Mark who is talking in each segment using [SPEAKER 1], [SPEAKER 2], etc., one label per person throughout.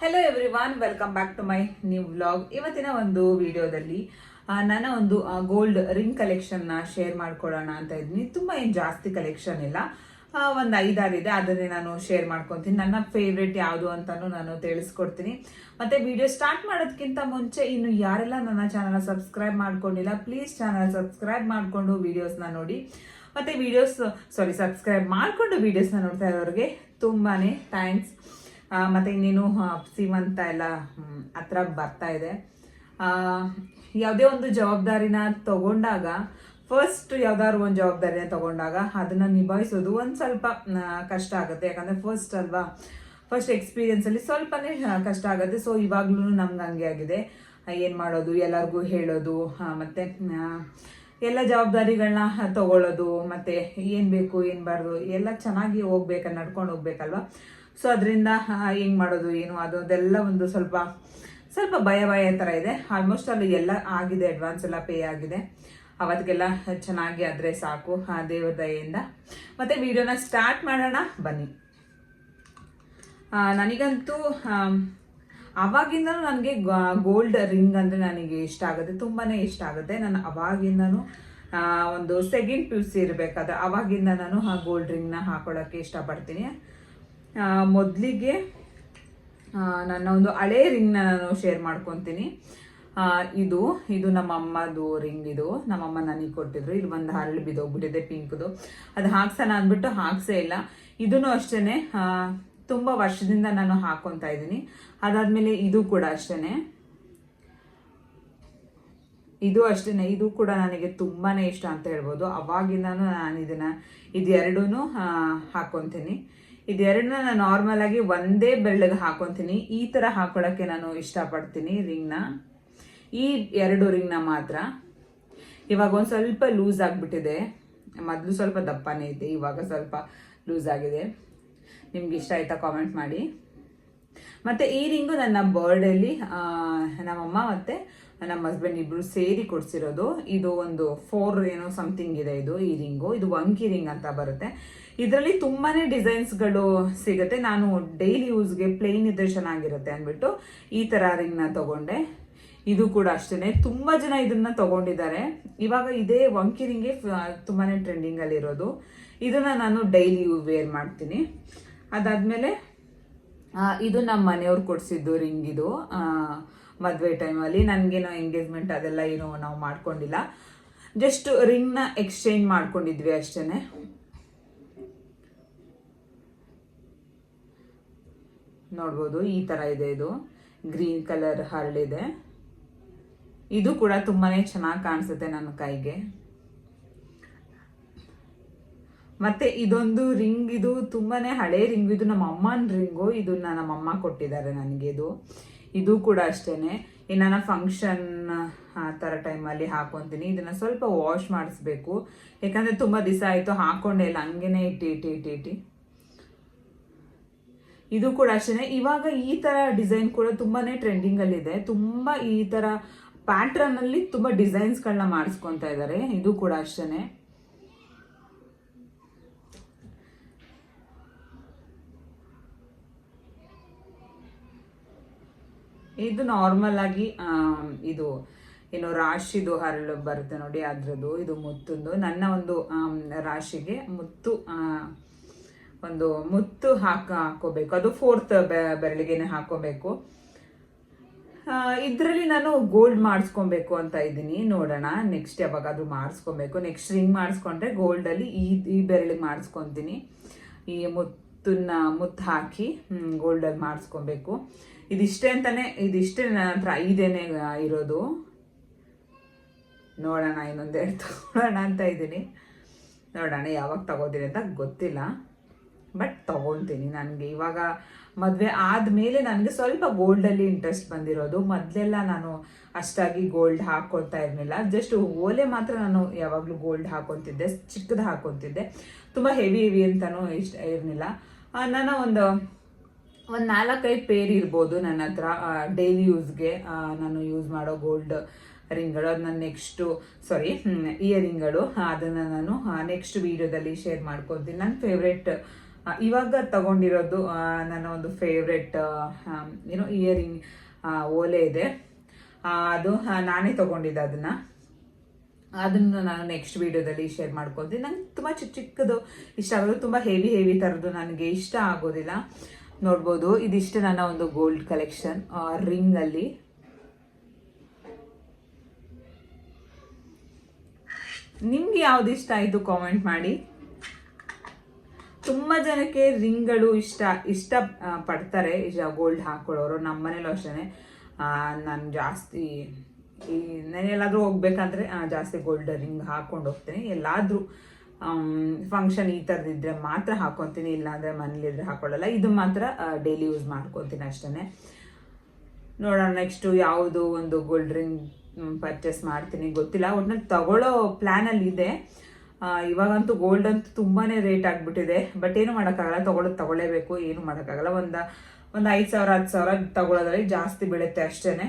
[SPEAKER 1] Hello everyone, welcome back to my new vlog. ಇವತ್ತಿನ ಒಂದು ವಿಡಿಯೋದಲ್ಲಿ ನನ್ನ ಒಂದು ಗೋಲ್ಡ್ ರಿಂಗ್ ಕಲೆಕ್ಷನ್ ನ ಶೇರ್ ಮಾಡ್ಕೊಳ್ಳೋಣ ಅಂತ ಇದ್ದೀನಿ. ತುಂಬಾ ಏನ್ ಜಾಸ್ತಿ ಕಲೆಕ್ಷನ್ ಇಲ್ಲ, ಒಂದು 5-6 ಇದೆ. ಅದನ್ನೇ ನಾನು ಶೇರ್ ಮಾಡ್ಕೊತೀನಿ. ನನ್ನ ಫೇವ್ರೇಟ್ ಯಾವುದು ಅಂತಾನು ನಾನು ತಿಳಿಸ್ಕೊಡ್ತೀನಿ. ಮತ್ತೆ ವಿಡಿಯೋ ಸ್ಟಾರ್ಟ್ ಮಾಡೋದಕ್ಕಿಂತ ಮುಂಚೆ ಇನ್ನು ಯಾರೆಲ್ಲ ನನ್ನ ಚಾನಲ್ ಸಬ್ಸ್ಕ್ರೈಬ್ ಮಾಡ್ಕೊಂಡಿಲ್ಲ, ಪ್ಲೀಸ್ ಚಾನಲ್ ಸಬ್ಸ್ಕ್ರೈಬ್ ಮಾಡ್ಕೊಂಡು ವಿಡಿಯೋಸ್ನ ನೋಡಿ. ಮತ್ತೆ ಸಬ್ಸ್ಕ್ರೈಬ್ ಮಾಡ್ಕೊಂಡು ವಿಡಿಯೋಸ್ನ ನೋಡ್ತಾ ಇರೋರಿಗೆ ತುಂಬಾನೇ ಥ್ಯಾಂಕ್ಸ್. ಮತ್ತೆ ಇನ್ನೇನು ಸೀಮಂತ ಎಲ್ಲ ಹತ್ರ ಬರ್ತಾ ಇದೆ. ಯಾವುದೇ ಒಂದು ಜವಾಬ್ದಾರಿನ ತಗೊಂಡಾಗ, ಫಸ್ಟ್ ಯಾವ್ದಾದ್ರು ಒಂದು ಜವಾಬ್ದಾರಿನ ತಗೊಂಡಾಗ ಅದನ್ನ ನಿಭಾಯಿಸೋದು ಒಂದು ಸ್ವಲ್ಪ ಕಷ್ಟ ಆಗುತ್ತೆ. ಯಾಕಂದ್ರೆ ಫಸ್ಟ್ ಅಲ್ವಾ, ಫಸ್ಟ್ ಎಕ್ಸ್ಪೀರಿಯನ್ಸ್ ಅಲ್ಲಿ ಸ್ವಲ್ಪನೇ ಕಷ್ಟ ಆಗುತ್ತೆ. ಸೊ ಇವಾಗ್ಲೂ ನಮ್ಗೆ ಹಂಗೆ ಆಗಿದೆ. ಏನ್ ಮಾಡೋದು, ಎಲ್ಲರಿಗೂ ಹೇಳೋದು, ಮತ್ತೆ ಎಲ್ಲ ಜವಾಬ್ದಾರಿಗಳನ್ನ ತಗೊಳ್ಳೋದು, ಮತ್ತೆ ಏನ್ ಬೇಕು ಏನ್ ಬಾರ್ದು ಎಲ್ಲ ಚೆನ್ನಾಗಿ ನಡ್ಕೊಂಡು ಹೋಗ್ಬೇಕಲ್ವಾ. ಸೊ ಅದರಿಂದ ಹೆಂಗ್ ಮಾಡೋದು ಏನು ಅದೆಲ್ಲ ಒಂದು ಸ್ವಲ್ಪ ಭಯ ಥರ ಇದೆ. ಆಲ್ಮೋಸ್ಟ್ ಅಲ್ಲಿ ಎಲ್ಲ ಆಗಿದೆ, ಅಡ್ವಾನ್ಸ್ ಎಲ್ಲ ಪೇ ಆಗಿದೆ. ಅವತ್ತಿಗೆಲ್ಲ ಚೆನ್ನಾಗಿ ಆದ್ರೆ ಸಾಕು, ದೇವ್ರ ದಯೆಯಿಂದ. ಮತ್ತೆ ವಿಡಿಯೋನ ಸ್ಟಾರ್ಟ್ ಮಾಡೋಣ ಬನ್ನಿ. ನನಗಂತೂ ಅವಾಗಿಂದನೂ ನನಗೆ ಗೋಲ್ಡ್ ರಿಂಗ್ ಅಂದರೆ ನನಗೆ ಇಷ್ಟ ಆಗುತ್ತೆ, ತುಂಬಾನೇ ಇಷ್ಟ ಆಗುತ್ತೆ. ನಾನು ಅವಾಗಿಂದನೂ ಒಂದು ಸೆಕೆಂಡ್ PUC ಇರಬೇಕಾದ್ರೆ ಅವಾಗಿಂದ ನಾನು ಆ ಗೋಲ್ಡ್ ರಿಂಗ್ನ ಹಾಕೊಳ್ಳೋಕ್ಕೆ ಇಷ್ಟಪಡ್ತೀನಿ. ಮೊದಲಿಗೆ ನನ್ನ ಒಂದು ಹಳೆ ರಿಂಗ್ನ ನಾನು ಶೇರ್ ಮಾಡ್ಕೊತೀನಿ. ಇದು ನಮ್ಮ ಅಮ್ಮದು ರಿಂಗ್. ಇದು ನಮ್ಮಮ್ಮ ನನಗೆ ಕೊಟ್ಟಿದ್ರು. ಇಲ್ಲಿ ಒಂದು ಹರಳು ಬಿದ್ದೋಗ್ಬಿಟ್ಟಿದೆ ಪಿಂಕ್ದು, ಅದು ಹಾಕ್ಸೋಣ ಅಂದ್ಬಿಟ್ಟು ಹಾಕ್ಸೇ ಇಲ್ಲ. ಇದನ್ನು ಅಷ್ಟೇನೆ ತುಂಬ ವರ್ಷದಿಂದ ನಾನು ಹಾಕೊತಾ ಇದ್ದೀನಿ. ಅದಾದ್ಮೇಲೆ ಇದು ಕೂಡ ಅಷ್ಟೇನೆ, ಇದು ಕೂಡ ನನಗೆ ತುಂಬಾನೇ ಇಷ್ಟ ಅಂತ ಹೇಳ್ಬೋದು. ಅವಾಗಿಂದಾನು ನಾನು ಇದೆರಡೂ ಹಾಕೊತೀನಿ. ಇದೆರಡನ್ನ ನಾನು ನಾರ್ಮಲ್ ಆಗಿ ಒಂದೇ ಬೆರಳಿಗೆ ಹಾಕೊತೀನಿ. ಈ ತರ ಹಾಕೊಳ್ಳೋಕೆ ನಾನು ಇಷ್ಟಪಡ್ತೀನಿ ರಿಂಗ್ನ. ಈ 2 ರಿಂಗ್ನ ಮಾತ್ರ. ಇವಾಗ ಒಂದು ಸ್ವಲ್ಪ ಲೂಸ್ ಆಗಿಬಿಟ್ಟಿದೆ. ಮೊದಲು ಸ್ವಲ್ಪ ದಪ್ಪನೇ ಇದೆ, ಇವಾಗ ಸ್ವಲ್ಪ ಲೂಸ್ ಆಗಿದೆ. ನಿಮ್ಗೆ ಇಷ್ಟ ಆಯ್ತಾ ಕಾಮೆಂಟ್ ಮಾಡಿ. ಮತ್ತೆ ಈ ರಿಂಗು ನನ್ನ ಬರ್ಡೇಲಿ ನಮ್ಮಮ್ಮ ಮತ್ತೆ ನಮ್ಮ ಹಸ್ಬೆಂಡ್ ಇಬ್ರು ಸೇರಿ ಕೊಡ್ಸಿರೋದು. ಇದು ಒಂದು 4 ಏನೋ ಸಮಥಿಂಗ್ ಇದೆ ಈ ರಿಂಗು. ಇದು ವಂಕಿ ರಿಂಗ್ ಅಂತ ಬರುತ್ತೆ. ಇದರಲ್ಲಿ ತುಂಬಾನೇ ಡಿಸೈನ್ಸ್ಗಳು ಸಿಗುತ್ತೆ. ನಾನು ಡೈಲಿ ಯೂಸ್ಗೆ ಪ್ಲೇನ್ ಇದ್ರೆ ಚೆನ್ನಾಗಿರುತ್ತೆ ಅಂದ್ಬಿಟ್ಟು ಈ ತರ ರಿಂಗ್ನ ತಗೊಂಡೆ. ಇದು ಕೂಡ ಅಷ್ಟೇನೆ, ತುಂಬಾ ಜನ ಇದನ್ನ ತಗೊಂಡಿದ್ದಾರೆ. ಇವಾಗ ಇದೇ ವಂಕಿ ರಿಂಗೆ ತುಂಬಾನೇ ಟ್ರೆಂಡಿಂಗ್ ಅಲ್ಲಿ ಇರೋದು. ಇದನ್ನ ನಾನು ಡೈಲಿ ವೇರ್ ಮಾಡ್ತೀನಿ. ಅದಾದ್ಮೇಲೆ ಇದು ನಮ್ಮ ಮನೆಯವ್ರು ಕೊಡ್ಸಿದ್ದು ರಿಂಗ್. ಇದು ಮದುವೆ ಟೈಮಲ್ಲಿ ನನಗೇನೋ ಎಂಗೇಜ್ಮೆಂಟ್ ಅದೆಲ್ಲ ಏನೋ ನಾವು ಮಾಡ್ಕೊಂಡಿಲ್ಲ, ಜಸ್ಟ್ ರಿಂಗ್ನ ಎಕ್ಸ್ಚೇಂಜ್ ಮಾಡ್ಕೊಂಡಿದ್ವಿ ಅಷ್ಟೇನೆ. ನೋಡ್ಬೋದು ಈ ತರ ಇದೆ. ಇದು ಗ್ರೀನ್ ಕಲರ್ ಹರಳಿದೆ. ಇದು ಕೂಡ ತುಂಬಾನೇ ಚೆನ್ನಾಗಿ ಕಾಣಿಸುತ್ತೆ ನನ್ನ ಕೈಗೆ. ಮತ್ತೆ ಇದೊಂದು ರಿಂಗ್, ಇದು ತುಂಬಾನೇ ಹಳೆ ರಿಂಗ್. ಇದು ನಮ್ಮ ಅಮ್ಮನ ರಿಂಗು. ಇದನ್ನ ನಮ್ಮ ಅಮ್ಮ ಕೊಟ್ಟಿದ್ದಾರೆ ನನಗೆ. ಇದು ಕೂಡ ಅಷ್ಟೇನೆ, ನನ್ನ ಫಂಕ್ಷನ್ ಆ ಥರ ಟೈಮಲ್ಲಿ ಹಾಕೊತೀನಿ. ಇದನ್ನ ಸ್ವಲ್ಪ ವಾಶ್ ಮಾಡಿಸ್ಬೇಕು, ಯಾಕಂದ್ರೆ ತುಂಬಾ ದಿವಸ ಆಯ್ತು ಹಾಕೊಂಡೇ ಇಲ್ಲ, ಹಂಗೇನೆ ಇಟ್ಟಿ. ಇದು ಕೂಡ ಅಷ್ಟೇನೆ. ಇವಾಗ ಈ ತರ ಡಿಸೈನ್ ಕೂಡ ತುಂಬಾನೇ ಟ್ರೆಂಡಿಂಗ್ ಅಲ್ಲಿ ಇದೆ. ತುಂಬಾ ಈ ತರ ಪ್ಯಾಟ್ರನ್ ಅಲ್ಲಿ ತುಂಬಾ ಡಿಸೈನ್ಸ್ ಗಳನ್ನ ಮಾಡಿಸ್ಕೊಂತ ಇದ್ದಾರೆ. ಇದು ಕೂಡ ಅಷ್ಟೇನೆ. ಇದು ನಾರ್ಮಲ್ ಆಗಿ ಇದು ಏನು ರಾಶಿದು ಹರಳು ಬರುತ್ತೆ ನೋಡಿ, ಅದ್ರದ್ದು. ಇದು ಮುತ್ತುಂದು. ನನ್ನ ಒಂದು ರಾಶಿಗೆ ಮುತ್ತು ಹಾಕೋಬೇಕು. ಅದು 4th ಬೆರಳಿಗೆನೆ ಹಾಕೋಬೇಕು. ಇದರಲ್ಲಿ ನಾನು ಗೋಲ್ಡ್ ಮಾಡಿಸ್ಕೊಬೇಕು ಅಂತ ಇದ್ದೀನಿ. ನೋಡೋಣ ನೆಕ್ಸ್ಟ್ ಯಾವಾಗಾದ್ರೂ ಮಾಡಿಸ್ಕೊಬೇಕು. ನೆಕ್ಸ್ಟ್ ರಿಂಗ್ ಮಾಡಿಸ್ಕೊಂಡ್ರೆ ಗೋಲ್ಡ್ ಅಲ್ಲಿ ಈ ಬೆರಳಿಗೆ ಮಾಡಿಸ್ಕೊತೀನಿ. ಈ ಮುತ್ತು ಹಾಕಿ ಗೋಲ್ಡ್ ಅಲ್ಲಿ ಮಾಡಿಸ್ಕೊಬೇಕು. ಇದಿಷ್ಟೇ ನನ್ನ ಹತ್ರ 5 ಇರೋದು. ನೋಡೋಣ, ಇನ್ನೊಂದೆರಡು ತಗೊಳ್ಳೋಣ ಅಂತ ಇದ್ದೀನಿ. ನೋಡೋಣ ಯಾವಾಗ ತಗೋತೀನಿ ಅಂತ ಗೊತ್ತಿಲ್ಲ, ಬಟ್ ತಗೊಳ್ತೀನಿ. ನನಗೆ ಇವಾಗ ಮದುವೆ ಆದಮೇಲೆ ನನಗೆ ಸ್ವಲ್ಪ ಗೋಲ್ಡಲ್ಲಿ ಇಂಟ್ರೆಸ್ಟ್ ಬಂದಿರೋದು. ಮೊದಲೆಲ್ಲ ನಾನು ಅಷ್ಟಾಗಿ ಗೋಲ್ಡ್ ಹಾಕೊಳ್ತಾ ಇರಲಿಲ್ಲ. ಜಸ್ಟ್ ಓಲೆ ಮಾತ್ರ ನಾನು ಯಾವಾಗಲೂ ಗೋಲ್ಡ್ ಹಾಕೊತಿದ್ದೆ, ಚಿಕ್ಕದು ಹಾಕೊತಿದ್ದೆ. ತುಂಬ ಹೆವಿ ಅಂತಲೂ ಇಷ್ಟ ಇರಲಿಲ್ಲ. ನಾನು ಒಂದು 4-5 ಪೇರ್ ಇರ್ಬೋದು ನನ್ನ ಹತ್ರ ಡೈಲಿ ಯೂಸ್ಗೆ ನಾನು ಯೂಸ್ ಮಾಡೋ ಗೋಲ್ಡ್ ರಿಂಗ್ಗಳು. ಅದು ನಾನು ಇಯರಿಂಗ್ಗಳು ಅದನ್ನು ನಾನು ನೆಕ್ಸ್ಟ್ ವಿಡಿಯೋದಲ್ಲಿ ಶೇರ್ ಮಾಡ್ಕೊತೀನಿ. ನನ್ನ ಫೇವ್ರೆಟ್ ಇವಾಗ ತಗೊಂಡಿರೋದು ನನ್ನ ಒಂದು ಫೇವ್ರೆಟ್ ಇಯರಿಂಗ್ ಓಲೆ ಇದೆ. ಅದು ನಾನೇ ತಗೊಂಡಿದ್ದೆ. ಅದನ್ನು ನಾನು ನೆಕ್ಸ್ಟ್ ವಿಡಿಯೋದಲ್ಲಿ ಶೇರ್ ಮಾಡ್ಕೊತೀನಿ. ನಂಗೆ ತುಂಬ ಚಿಕ್ಕದು ಇಷ್ಟ ಆಗೋದು, ತುಂಬ ಹೆವಿ ಥರದ್ದು ನನಗೆ ಇಷ್ಟ ಆಗೋದಿಲ್ಲ. ನೋಡ್ಬೋದು, ಇದಿಷ್ಟು ನನ್ನ ಒಂದು ಗೋಲ್ಡ್ ಕಲೆಕ್ಷನ್ ರಿಂಗಲ್ಲಿ. ನಿಮ್ಗೆ ಯಾವ್ದು ಇಷ್ಟ ಆಯಿತು ಕಾಮೆಂಟ್ ಮಾಡಿ. ತುಂಬ ಜನಕ್ಕೆ ರಿಂಗ್ಗಳು ಇಷ್ಟ ಪಡ್ತಾರೆ, ಗೋಲ್ಡ್ ಹಾಕೊಳ್ಳೋರು. ನಮ್ಮ ಮನೇಲೂ ಅಷ್ಟೇ. ನಾನು ಜಾಸ್ತಿ ನಾನೆಲ್ಲಾದರೂ ಹೋಗ್ಬೇಕಂದ್ರೆ ಜಾಸ್ತಿ ಗೋಲ್ಡ್ ರಿಂಗ್ ಹಾಕೊಂಡು ಹೋಗ್ತೀನಿ. ಎಲ್ಲಾದರೂ ಫಂಕ್ಷನ್ ಈ ಥರದಿದ್ರೆ ಮಾತ್ರ ಹಾಕೊತೀನಿ, ಇಲ್ಲಾಂದರೆ ಮನೇಲಿದ್ರೆ ಹಾಕೊಳ್ಳಲ್ಲ. ಇದು ಮಾತ್ರ ಡೈಲಿ ಯೂಸ್ ಮಾಡ್ಕೊತೀನಿ ಅಷ್ಟೇ. ನೋಡೋಣ ನೆಕ್ಸ್ಟು ಯಾವುದು ಒಂದು ಗೋಲ್ಡ್ ರಿಂಗ್ ಪರ್ಚೇಸ್ ಮಾಡ್ತೀನಿ ಗೊತ್ತಿಲ್ಲ. ಒಟ್ನಲ್ಲಿ ತಗೊಳ್ಳೋ ಪ್ಲ್ಯಾನಲ್ಲಿ ಇದೆ. ಇವಾಗಂತೂ ಗೋಲ್ಡ್ ಅಂತೂ ತುಂಬಾ ರೇಟ್ ಆಗಿಬಿಟ್ಟಿದೆ. ಬಟ್ ಏನು ಮಾಡೋಕ್ಕಾಗಲ್ಲ, ತಗೊಳ್ಳೇಬೇಕು, ಏನು ಮಾಡೋಕ್ಕಾಗಲ್ಲ. ಒಂದು 5,000 10,000 ತಗೊಳ್ಳೋದ್ರಲ್ಲಿ ಜಾಸ್ತಿ ಬೀಳುತ್ತೆ ಅಷ್ಟೇ.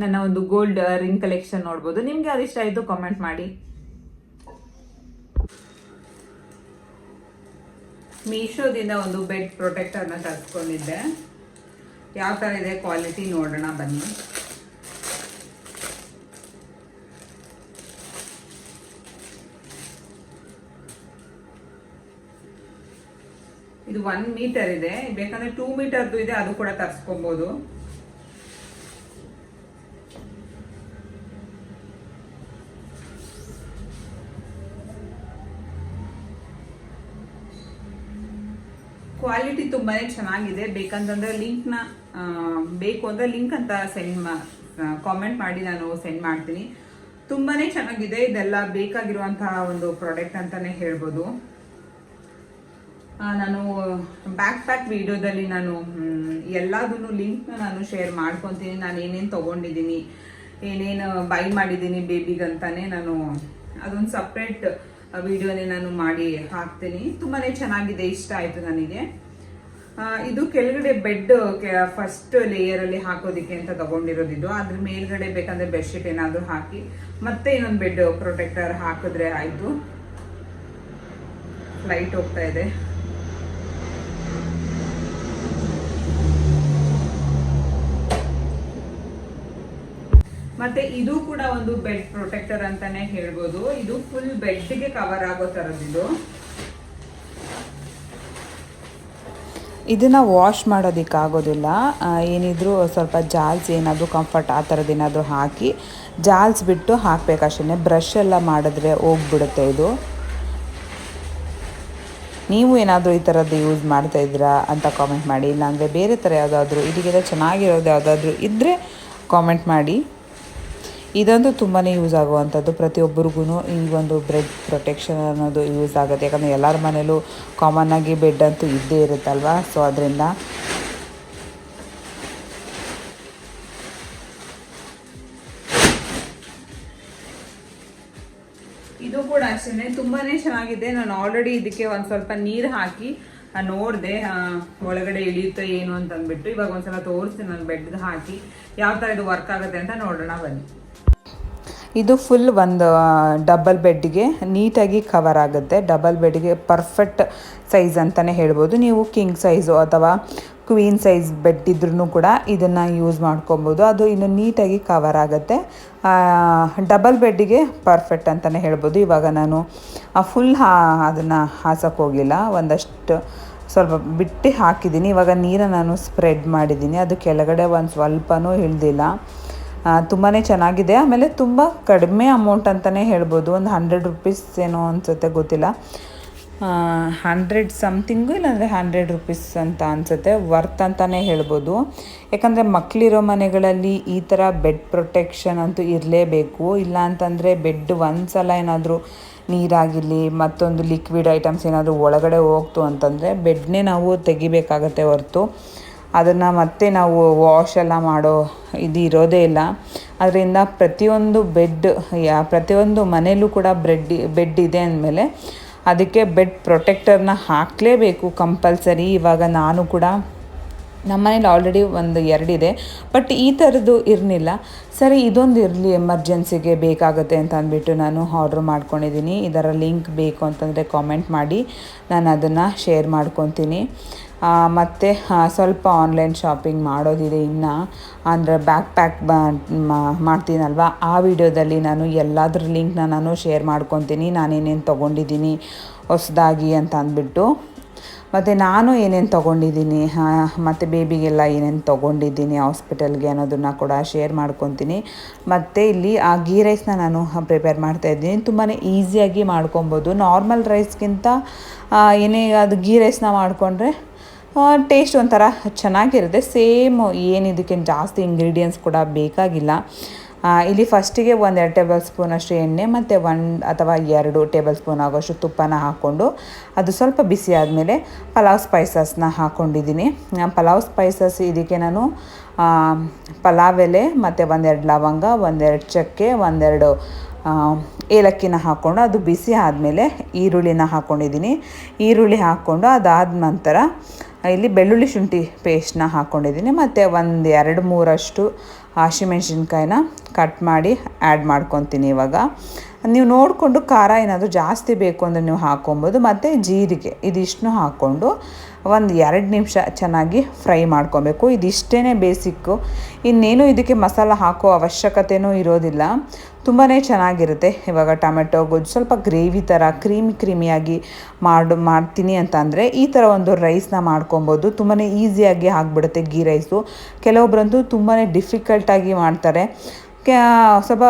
[SPEAKER 1] ನನ್ನ ಒಂದು ಗೋಲ್ಡ್ ರಿಂಗ್ ಕಲೆಕ್ಷನ್ ನೋಡ್ಬೋದು. ನಿಮ್ಗೆ ಅದು ಇಷ್ಟ ಆಯಿತು ಕಾಮೆಂಟ್ ಮಾಡಿ. ಮೀಶೋದಿಂದ ಒಂದು ಬೆಡ್ ಪ್ರೊಟೆಕ್ಟರ್ನ ತರಿಸ್ಕೊಂಡಿದ್ದೆ. ಯಾವ ಥರ ಇದೆ ಕ್ವಾಲಿಟಿ ನೋಡೋಣ ಬನ್ನಿ. ಇದು 1 ಮೀಟರ್ ಇದೆ, ಬೇಕಂದ್ರೆ 2 ಮೀಟರ್ದು ಇದೆ, ಅದು ಕೂಡ ತರಿಸ್ಕೊಬೋದು. ಕ್ವಾಲಿಟಿ ತುಂಬಾನೇ ಚೆನ್ನಾಗಿದೆ. ಬೇಕಂತಂದ್ರೆ ಬೇಕು ಅಂದ್ರೆ ಲಿಂಕ್ ಅಂತ ಕಾಮೆಂಟ್ ಮಾಡಿ, ನಾನು ಸೆಂಡ್ ಮಾಡ್ತೀನಿ. ತುಂಬಾನೇ ಚೆನ್ನಾಗಿದೆ. ಇದೆಲ್ಲ ಬೇಕಾಗಿರುವಂತಹ ಒಂದು ಪ್ರಾಡಕ್ಟ್ ಅಂತಾನೆ ಹೇಳ್ಬೋದು. ನಾನು ಬ್ಯಾಕ್ ಪ್ಯಾಕ್ ವಿಡಿಯೋದಲ್ಲಿ ನಾನು ಎಲ್ಲದನ್ನು ಲಿಂಕ್ನ ನಾನು ಶೇರ್ ಮಾಡ್ಕೊತೀನಿ. ನಾನು ಏನೇನು ತೊಗೊಂಡಿದ್ದೀನಿ, ಏನೇನು ಬೈ ಮಾಡಿದ್ದೀನಿ ಬೇಬಿಗಂತಾನೆ ನಾನು ಅದೊಂದು ಸಪ್ರೇಟ್ ವಿಡಿಯೋನೇ ನಾನು ಮಾಡಿ ಹಾಕ್ತೀನಿ. ತುಂಬಾ ಚೆನ್ನಾಗಿದೆ, ಇಷ್ಟ ಆಯಿತು ನನಗೆ. ಇದು ಕೆಳಗಡೆ ಬೆಡ್ ಫಸ್ಟ್ ಲೇಯರಲ್ಲಿ ಹಾಕೋದಿಕ್ಕೆ ಅಂತ ತಗೊಂಡಿರೋದು. ಇದು ಅದ್ರ ಮೇಲ್ಗಡೆ ಬೇಕಂದ್ರೆ ಬೆಡ್ಶೀಟ್ ಏನಾದರೂ ಹಾಕಿ ಮತ್ತೆ ಇನ್ನೊಂದು ಬೆಡ್ ಪ್ರೊಟೆಕ್ಟರ್ ಹಾಕಿದ್ರೆ ಆಯಿತು. ಫ್ಲೈಟ್ ಹೋಗ್ತಾ ಇದೆ. ಮತ್ತೆ ಇದು ಕೂಡ ಒಂದು ಬೆಡ್ ಪ್ರೊಟೆಕ್ಟರ್ ಅಂತಾನೆ ಹೇಳ್ಬೋದು. ಇದು ಫುಲ್ ಬೆಡ್ಗೆ ಕವರ್ ಆಗೋ ಥರದ್ದು.
[SPEAKER 2] ಇದನ್ನು ವಾಶ್ ಮಾಡೋದಕ್ಕಾಗೋದಿಲ್ಲ. ಏನಿದ್ರು ಸ್ವಲ್ಪ ಜಾಲ್ಸ್ ಏನಾದರೂ ಕಂಫರ್ಟ್ ಆ ಥರದ್ದು ಏನಾದರೂ ಹಾಕಿ ಜಾಲ್ಸ್ ಬಿಟ್ಟು ಹಾಕಬೇಕಷ್ಟೇ. ಬ್ರಷ್ ಎಲ್ಲ ಮಾಡಿದ್ರೆ ಹೋಗ್ಬಿಡುತ್ತೆ ಇದು. ನೀವು ಏನಾದರೂ ಈ ಥರದ್ದು ಯೂಸ್ ಮಾಡ್ತಾಯಿದ್ದೀರಾ ಅಂತ ಕಾಮೆಂಟ್ ಮಾಡಿ. ಇಲ್ಲಾಂದರೆ ಬೇರೆ ಥರ ಯಾವುದಾದ್ರೂ ಇದಕ್ಕಿಂತ ಚೆನ್ನಾಗಿರೋದು ಯಾವುದಾದ್ರೂ ಇದ್ದರೆ ಕಾಮೆಂಟ್ ಮಾಡಿ. ಇದಂತೂ ತುಂಬಾ ಯೂಸ್ ಆಗುವಂಥದ್ದು. ಪ್ರತಿಯೊಬ್ಬರಿಗೂ ಈ ಒಂದು ಬೆಡ್ ಪ್ರೊಟೆಕ್ಷನ್ ಅನ್ನೋದು ಯೂಸ್ ಆಗುತ್ತೆ. ಯಾಕಂದರೆ ಎಲ್ಲರ ಮನೇಲೂ ಕಾಮನ್ನಾಗಿ ಬೆಡ್ ಅಂತೂ ಇದ್ದೇ ಇರುತ್ತಲ್ವ. ಸೊ ಅದರಿಂದ
[SPEAKER 1] ಇದು ಕೂಡ ಅಷ್ಟೇ ತುಂಬಾ ಚೆನ್ನಾಗಿದೆ. ನಾನು ಆಲ್ರೆಡಿ ಇದಕ್ಕೆ ಒಂದು ಸ್ವಲ್ಪ ನೀರು ಹಾಕಿ ನೋಡಿದೆ ಒಳಗಡೆ ಇಳಿಯುತ್ತೆ ಏನು ಅಂತ ಅಂದ್ಬಿಟ್ಟು. ಇವಾಗ ಒಂದ್ಸಲ ತೋರಿಸ್ತೀನಿ ನಾನು ಬೆಡ್ಗೆ ಹಾಕಿ ಯಾವ ಥರ ಇದು ವರ್ಕ್ ಆಗುತ್ತೆ ಅಂತ ನೋಡೋಣ ಬನ್ನಿ.
[SPEAKER 2] ಇದು ಫುಲ್ ಒಂದು ಡಬಲ್ ಬೆಡ್ಗೆ ನೀಟಾಗಿ ಕವರ್ ಆಗುತ್ತೆ. ಡಬಲ್ ಬೆಡ್ಗೆ ಪರ್ಫೆಕ್ಟ್ ಸೈಜ್ ಅಂತಲೇ ಹೇಳ್ಬೋದು. ನೀವು ಕಿಂಗ್ ಸೈಜು ಅಥವಾ ಕ್ವೀನ್ ಸೈಜ್ ಬೆಡ್ ಇದ್ರೂ ಕೂಡ ಇದನ್ನು ಯೂಸ್ ಮಾಡ್ಕೊಬೋದು. ಅದು ಇನ್ನು ನೀಟಾಗಿ ಕವರ್ ಆಗುತ್ತೆ. ಡಬಲ್ ಬೆಡ್ಡಿಗೆ ಪರ್ಫೆಕ್ಟ್ ಅಂತಲೇ ಹೇಳ್ಬೋದು. ಇವಾಗ ನಾನು ಫುಲ್ ಅದನ್ನು ಹಾಸಕ್ಕೆ ಹೋಗಿಲ್ಲ, ಒಂದಷ್ಟು ಸ್ವಲ್ಪ ಬಿಟ್ಟು ಹಾಕಿದ್ದೀನಿ. ಇವಾಗ ನೀರನ್ನು ನಾನು ಸ್ಪ್ರೆಡ್ ಮಾಡಿದ್ದೀನಿ. ಅದು ಕೆಳಗಡೆ ಒಂದು ಸ್ವಲ್ಪನೂ ಇಳಿದಿಲ್ಲ. ತುಂಬಾ ಚೆನ್ನಾಗಿದೆ. ಆಮೇಲೆ ತುಂಬ ಕಡಿಮೆ ಅಮೌಂಟ್ ಅಂತಲೇ ಹೇಳ್ಬೋದು. ಒಂದು 100 ರುಪೀಸ್ ಏನೋ ಅನಿಸುತ್ತೆ, ಗೊತ್ತಿಲ್ಲ. 100 ಸಮಥಿಂಗು ಇಲ್ಲಾಂದರೆ 100 ರುಪೀಸ್ ಅಂತ ಅನಿಸುತ್ತೆ. ವರ್ತ್ ಅಂತಲೇ ಹೇಳ್ಬೋದು. ಯಾಕಂದರೆ ಮಕ್ಕಳಿರೋ ಮನೆಗಳಲ್ಲಿ ಈ ಥರ ಬೆಡ್ ಪ್ರೊಟೆಕ್ಷನ್ ಅಂತೂ ಇರಲೇಬೇಕು. ಇಲ್ಲ ಅಂತಂದರೆ ಬೆಡ್ ಒಂದು ಸಲ ಏನಾದರೂ ನೀರಾಗಿರಲಿ ಮತ್ತೊಂದು ಲಿಕ್ವಿಡ್ ಐಟಮ್ಸ್ ಏನಾದರೂ ಒಳಗಡೆ ಹೋಗ್ತು ಅಂತಂದರೆ ಬೆಡ್ನೇ ನಾವು ತೆಗಿಬೇಕಾಗತ್ತೆ ಹೊರತು ಅದನ್ನು ಮತ್ತೆ ನಾವು ವಾಶ್ ಎಲ್ಲ ಮಾಡೋ ಇದು ಇರೋದೇ ಇಲ್ಲ. ಅದರಿಂದ ಪ್ರತಿಯೊಂದು ಮನೆಯಲ್ಲೂ ಕೂಡ ಬೆಡ್ ಇದೆ ಅಂದಮೇಲೆ ಅದಕ್ಕೆ ಬೆಡ್ ಪ್ರೊಟೆಕ್ಟರ್ನ ಹಾಕಲೇಬೇಕು ಕಂಪಲ್ಸರಿ. ಇವಾಗ ನಾನು ಕೂಡ ನಮ್ಮನೇಲಿ ಆಲ್ರೆಡಿ ಒಂದು 2 ಇದೆ, ಬಟ್ ಈ ಥರದ್ದು ಇರಲಿಲ್ಲ. ಸರಿ ಇದೊಂದು ಇರಲಿ ಎಮರ್ಜೆನ್ಸಿಗೆ ಬೇಕಾಗುತ್ತೆ ಅಂತ ಅಂದ್ಬಿಟ್ಟು ನಾನು ಆರ್ಡ್ರ್ ಮಾಡ್ಕೊಂಡಿದ್ದೀನಿ. ಇದರ ಲಿಂಕ್ ಬೇಕು ಅಂತಂದರೆ ಕಾಮೆಂಟ್ ಮಾಡಿ, ನಾನು ಅದನ್ನು ಶೇರ್ ಮಾಡ್ಕೊತೀನಿ. ಮತ್ತು ಸ್ವಲ್ಪ ಆನ್ಲೈನ್ ಶಾಪಿಂಗ್ ಮಾಡೋದಿದೆ ಇನ್ನು, ಅಂದರೆ ಬ್ಯಾಕ್ ಪ್ಯಾಕ್ ಮಾಡ್ತೀನಲ್ವ, ಆ ವಿಡಿಯೋದಲ್ಲಿ ನಾನು ಎಲ್ಲದ್ರ ಲಿಂಕ್ನ ನಾನು ಶೇರ್ ಮಾಡ್ಕೊತೀನಿ, ನಾನೇನೇನು ತೊಗೊಂಡಿದ್ದೀನಿ ಹೊಸದಾಗಿ ಅಂತ ಅಂದ್ಬಿಟ್ಟು. ಮತ್ತು ನಾನು ಏನೇನು ತೊಗೊಂಡಿದ್ದೀನಿ ಮತ್ತು ಬೇಬಿಗೆಲ್ಲ ಏನೇನು ತೊಗೊಂಡಿದ್ದೀನಿ ಹಾಸ್ಪಿಟಲ್ಗೆ ಅನ್ನೋದನ್ನು ಕೂಡ ಶೇರ್ ಮಾಡ್ಕೊತೀನಿ. ಮತ್ತು ಇಲ್ಲಿ ಆ ಗೀ ರೈಸ್ನ ನಾನು ಪ್ರಿಪೇರ್ ಮಾಡ್ತಾಯಿದ್ದೀನಿ. ತುಂಬಾ ಈಸಿಯಾಗಿ ಮಾಡ್ಕೊಬೋದು. ನಾರ್ಮಲ್ ರೈಸ್ಗಿಂತ ಏನೇ ಅದು ಗೀ ರೈಸ್ನ ಮಾಡಿಕೊಂಡ್ರೆ ಟೇಸ್ಟ್ ಒಂಥರ ಚೆನ್ನಾಗಿರುತ್ತೆ. ಸೇಮ್ ಏನು ಇದಕ್ಕೇನು ಜಾಸ್ತಿ ಇಂಗ್ರೀಡಿಯೆಂಟ್ಸ್ ಕೂಡ ಬೇಕಾಗಿಲ್ಲ. ಇಲ್ಲಿ ಫಸ್ಟಿಗೆ 1-2 ಟೇಬಲ್ ಸ್ಪೂನಷ್ಟು ಎಣ್ಣೆ ಮತ್ತು 1 ಅಥವಾ 2 ಟೇಬಲ್ ಸ್ಪೂನ್ ಆಗೋಷ್ಟು ತುಪ್ಪನ ಹಾಕ್ಕೊಂಡು ಅದು ಸ್ವಲ್ಪ ಬಿಸಿ ಆದಮೇಲೆ ಪಲಾವ್ ಸ್ಪೈಸಸ್ನ ಹಾಕ್ಕೊಂಡಿದ್ದೀನಿ. ಪಲಾವ್ ಸ್ಪೈಸಸ್ ಇದಕ್ಕೆ ನಾನು ಪಲಾವ್ ಎಲೆ ಮತ್ತು 1-2 ಲವಂಗ, 1-2 ಚಕ್ಕೆ, 1-2 ಏಲಕ್ಕಿನ ಹಾಕ್ಕೊಂಡು ಅದು ಬಿಸಿ ಆದಮೇಲೆ ಈರುಳ್ಳಿನ ಹಾಕ್ಕೊಂಡಿದ್ದೀನಿ. ಈರುಳ್ಳಿ ಹಾಕ್ಕೊಂಡು ಅದಾದ ನಂತರ ಇಲ್ಲಿ ಬೆಳ್ಳುಳ್ಳಿ ಶುಂಠಿ ಪೇಸ್ಟ್ನ ಹಾಕ್ಕೊಂಡಿದ್ದೀನಿ. ಮತ್ತು 1-2-3 ಹಸಿಮೆಣ್ಸಿನ್ಕಾಯಿನ ಕಟ್ ಮಾಡಿ ಆ್ಯಡ್ ಮಾಡ್ಕೊತೀನಿ. ಇವಾಗ ನೀವು ನೋಡಿಕೊಂಡು ಖಾರ ಏನಾದರೂ ಜಾಸ್ತಿ ಬೇಕು ಅಂದರೆ ನೀವು ಹಾಕ್ಕೊಬೋದು. ಮತ್ತು ಜೀರಿಗೆ ಇದಿಷ್ಟನ್ನು ಹಾಕ್ಕೊಂಡು 1-2 ನಿಮಿಷ ಚೆನ್ನಾಗಿ ಫ್ರೈ ಮಾಡ್ಕೊಬೇಕು. ಇದಿಷ್ಟೇ ಬೇಸಿಕ್ಕು, ಇನ್ನೇನು ಇದಕ್ಕೆ ಮಸಾಲ ಹಾಕೋ ಅವಶ್ಯಕತೆಯೂ ಇರೋದಿಲ್ಲ. ತುಂಬಾ ಚೆನ್ನಾಗಿರುತ್ತೆ. ಇವಾಗ ಟೊಮೆಟೊ ಗೊಜ್ಜು ಸ್ವಲ್ಪ ಗ್ರೇವಿ ಥರ ಕ್ರೀಮಿಯಾಗಿ ಮಾಡ್ತೀನಿ ಅಂತಂದರೆ ಈ ಥರ ಒಂದು ರೈಸ್ನ ಮಾಡ್ಕೊಬೋದು. ತುಂಬಾ ಈಸಿಯಾಗಿ ಆಗಿಬಿಡುತ್ತೆ ಗೀ ರೈಸು. ಕೆಲವೊಬ್ಬರಂತೂ ತುಂಬಾ ಡಿಫಿಕಲ್ಟಾಗಿ ಮಾಡ್ತಾರೆ, ಸ್ವಲ್ಪ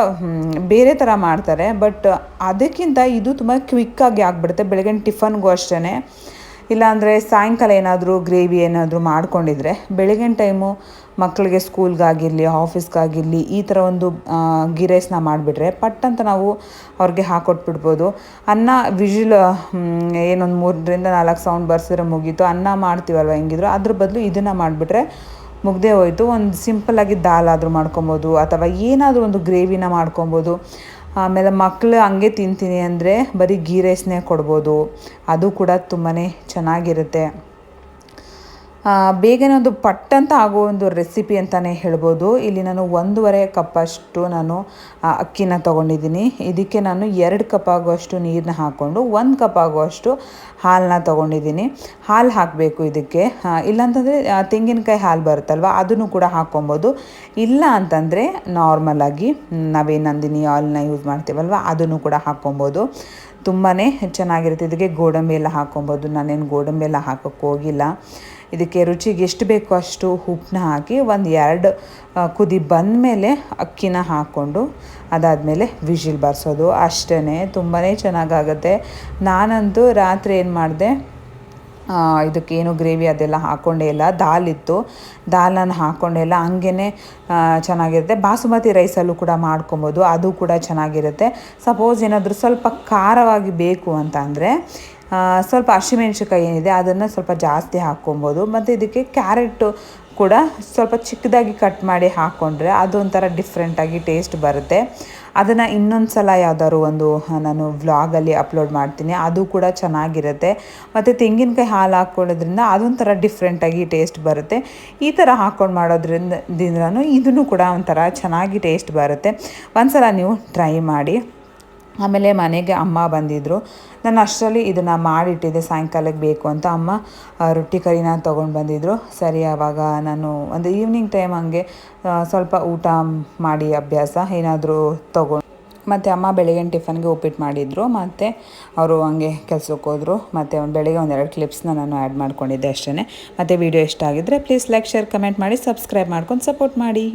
[SPEAKER 2] ಬೇರೆ ಥರ ಮಾಡ್ತಾರೆ. ಬಟ್ ಅದಕ್ಕಿಂತ ಇದು ತುಂಬ ಕ್ವಿಕ್ಕಾಗಿ ಆಗಿಬಿಡುತ್ತೆ. ಬೆಳಗ್ಗೆ ಟಿಫನ್ಗೂ ಅಷ್ಟೇ, ಇಲ್ಲಾಂದರೆ ಸಾಯಂಕಾಲ ಏನಾದರೂ ಗ್ರೇವಿ ಏನಾದರೂ ಮಾಡ್ಕೊಂಡಿದ್ರೆ ಬೆಳಗಿನ ಟೈಮು ಮಕ್ಕಳಿಗೆ ಸ್ಕೂಲ್ಗಾಗಿರಲಿ ಆಫೀಸ್ಗಾಗಿರಲಿ ಈ ಥರ ಒಂದು ಗೀ ರೈಸ್ನ ಮಾಡಿಬಿಟ್ರೆ ಪಟ್ಟಂತ ನಾವು ಅವ್ರಿಗೆ ಹಾಕ್ಕೊಟ್ಬಿಡ್ಬೋದು. ಅನ್ನ ವಿಜಿಲ್ ಏನೊಂದು 3-4 ಸೌಂಡ್ ಬರ್ಸಿದ್ರೆ ಮುಗೀತು. ಅನ್ನ ಮಾಡ್ತೀವಲ್ವ ಹೆಂಗಿದ್ರು, ಅದ್ರ ಬದಲು ಇದನ್ನು ಮಾಡಿಬಿಟ್ರೆ ಮುಗ್ದೇ ಹೋಯಿತು. ಒಂದು ಸಿಂಪಲ್ಲಾಗಿ ದಾಲ್ ಆದರೂ ಮಾಡ್ಕೊಬೋದು ಅಥವಾ ಏನಾದರೂ ಒಂದು ಗ್ರೇವಿನ ಮಾಡ್ಕೊಬೋದು. ಆಮೇಲೆ ಮಕ್ಕಳು ಹಂಗೆ ತಿಂತೀನಿ ಅಂದರೆ ಬರೀ ಗೀ ರೈಸ್ನೇ ಕೊಡ್ಬೋದು, ಅದು ಕೂಡ ತುಂಬಾ ಚೆನ್ನಾಗಿರುತ್ತೆ. ಬೇಗನೆ ಒಂದು ಪಟ್ಟಂತ ಆಗೋ ಒಂದು ರೆಸಿಪಿ ಅಂತಲೇ ಹೇಳ್ಬೋದು. ಇಲ್ಲಿ ನಾನು 1.5 ಕಪ್ಪಷ್ಟು ನಾನು ಅಕ್ಕಿನ ತೊಗೊಂಡಿದ್ದೀನಿ. ಇದಕ್ಕೆ ನಾನು 2 ಕಪ್ ಆಗುವಷ್ಟು ನೀರನ್ನ ಹಾಕ್ಕೊಂಡು 1 ಕಪ್ ಆಗುವಷ್ಟು ಹಾಲನ್ನ ತೊಗೊಂಡಿದ್ದೀನಿ. ಹಾಲು ಹಾಕಬೇಕು ಇದಕ್ಕೆ. ಇಲ್ಲಾಂತಂದರೆ ತೆಂಗಿನಕಾಯಿ ಹಾಲು ಬರುತ್ತಲ್ವ, ಅದನ್ನು ಕೂಡ ಹಾಕ್ಕೊಬೋದು. ಇಲ್ಲ ಅಂತಂದರೆ ನಾರ್ಮಲಾಗಿ ನಾವೇನು ನಂದಿನಿ ಆಯಿಲ್ನ ಯೂಸ್ ಮಾಡ್ತೀವಲ್ವ, ಅದನ್ನು ಕೂಡ ಹಾಕ್ಕೊಬೋದು. ತುಂಬಾ ಚೆನ್ನಾಗಿರುತ್ತೆ. ಇದಕ್ಕೆ ಗೋಡಂಬಿ ಎಲ್ಲ ಹಾಕ್ಕೊಬೋದು. ನಾನೇನು ಗೋಡಂಬಿ ಎಲ್ಲ ಹಾಕೋಕ್ಕೆ ಹೋಗಿಲ್ಲ. ಇದಕ್ಕೆ ರುಚಿಗೆ ಎಷ್ಟು ಬೇಕೋ ಅಷ್ಟು ಉಪ್ಪನ್ನ ಹಾಕಿ 1-2 ಕುದಿ ಬಂದಮೇಲೆ ಅಕ್ಕಿನ ಹಾಕ್ಕೊಂಡು ಅದಾದಮೇಲೆ ವಿಜಿಲ್ ಬರ್ಸೋದು ಅಷ್ಟೇ. ತುಂಬಾ ಚೆನ್ನಾಗಾಗುತ್ತೆ. ನಾನಂತೂ ರಾತ್ರಿ ಏನು ಮಾಡಿದೆ, ಇದಕ್ಕೇನು ಗ್ರೇವಿ ಅದೆಲ್ಲ ಹಾಕ್ಕೊಂಡೇ ಇಲ್ಲ. ದಾಲಿತ್ತು, ದಾಲನ್ನು ಹಾಕ್ಕೊಂಡೇ ಇಲ್ಲ, ಹಂಗೇ ಚೆನ್ನಾಗಿರುತ್ತೆ. ಬಾಸುಮತಿ ರೈಸಲ್ಲೂ ಕೂಡ ಮಾಡ್ಕೊಬೋದು, ಅದು ಕೂಡ ಚೆನ್ನಾಗಿರುತ್ತೆ. ಸಪೋಸ್ ಏನಾದರೂ ಸ್ವಲ್ಪ ಖಾರವಾಗಿ ಬೇಕು ಅಂತ ಅಂದರೆ ಸ್ವಲ್ಪ ಹಸಿಮೆಣ್ಸಿನ್ಕಾಯಿ ಏನಿದೆ ಅದನ್ನು ಸ್ವಲ್ಪ ಜಾಸ್ತಿ ಹಾಕ್ಕೊಬೋದು. ಮತ್ತು ಇದಕ್ಕೆ ಕ್ಯಾರೆಟು ಕೂಡ ಸ್ವಲ್ಪ ಚಿಕ್ಕದಾಗಿ ಕಟ್ ಮಾಡಿ ಹಾಕ್ಕೊಂಡ್ರೆ ಅದೊಂಥರ ಡಿಫ್ರೆಂಟಾಗಿ ಟೇಸ್ಟ್ ಬರುತ್ತೆ. ಅದನ್ನು ಇನ್ನೊಂದು ಸಲ ಯಾವುದಾದ್ರು ಒಂದು ನಾನು ವ್ಲಾಗಲ್ಲಿ ಅಪ್ಲೋಡ್ ಮಾಡ್ತೀನಿ, ಅದು ಕೂಡ ಚೆನ್ನಾಗಿರುತ್ತೆ. ಮತ್ತು ತೆಂಗಿನಕಾಯಿ ಹಾಲು ಹಾಕ್ಕೊಳ್ಳೋದ್ರಿಂದ ಅದೊಂಥರ ಡಿಫ್ರೆಂಟಾಗಿ ಟೇಸ್ಟ್ ಬರುತ್ತೆ. ಈ ಥರ ಹಾಕ್ಕೊಂಡು ಮಾಡೋದ್ರಿಂದನೂ ಇದನ್ನು ಕೂಡ ಒಂಥರ ಚೆನ್ನಾಗಿ ಟೇಸ್ಟ್ ಬರುತ್ತೆ. ಒಂದು ಸಲ ನೀವು ಟ್ರೈ ಮಾಡಿ. ಆಮೇಲೆ ಮನೆಗೆ ಅಮ್ಮ ಬಂದಿದ್ದರು. ನಾನು ಅಷ್ಟರಲ್ಲಿ ಇದನ್ನು ಮಾಡಿಟ್ಟಿದ್ದೆ, ಸಾಯಂಕಾಲಕ್ಕೆ ಬೇಕು ಅಂತ. ಅಮ್ಮ ರೊಟ್ಟಿ ಕರಿನ ತೊಗೊಂಡು ಬಂದಿದ್ದರು. ಸರಿ, ಆವಾಗ ನಾನು ಒಂದು ಈವ್ನಿಂಗ್ ಟೈಮ್ ಹಂಗೆ ಸ್ವಲ್ಪ ಊಟ ಮಾಡಿ ಅಭ್ಯಾಸ ಏನಾದರೂ ತೊಗೊಂಡು. ಮತ್ತು ಅಮ್ಮ ಬೆಳಗ್ಗೆ ಟಿಫನ್ಗೆ ಉಪ್ಪಿಟ್ಟು ಮಾಡಿದರು. ಮತ್ತು ಅವರು ಹಂಗೆ ಕೆಲಸಕ್ಕೆ ಹೋದರು. ಮತ್ತು ಬೆಳಗ್ಗೆ 1-2 ಕ್ಲಿಪ್ಸ್ನ ನಾನು ಆ್ಯಡ್ ಮಾಡ್ಕೊಂಡಿದ್ದೆ ಅಷ್ಟೇ. ಮತ್ತು ವಿಡಿಯೋ ಇಷ್ಟ ಆಗಿದ್ದರೆ ಪ್ಲೀಸ್ ಲೈಕ್, ಶೇರ್, ಕಮೆಂಟ್ ಮಾಡಿ, ಸಬ್ಸ್ಕ್ರೈಬ್ ಮಾಡ್ಕೊಂಡು ಸಪೋರ್ಟ್ ಮಾಡಿ.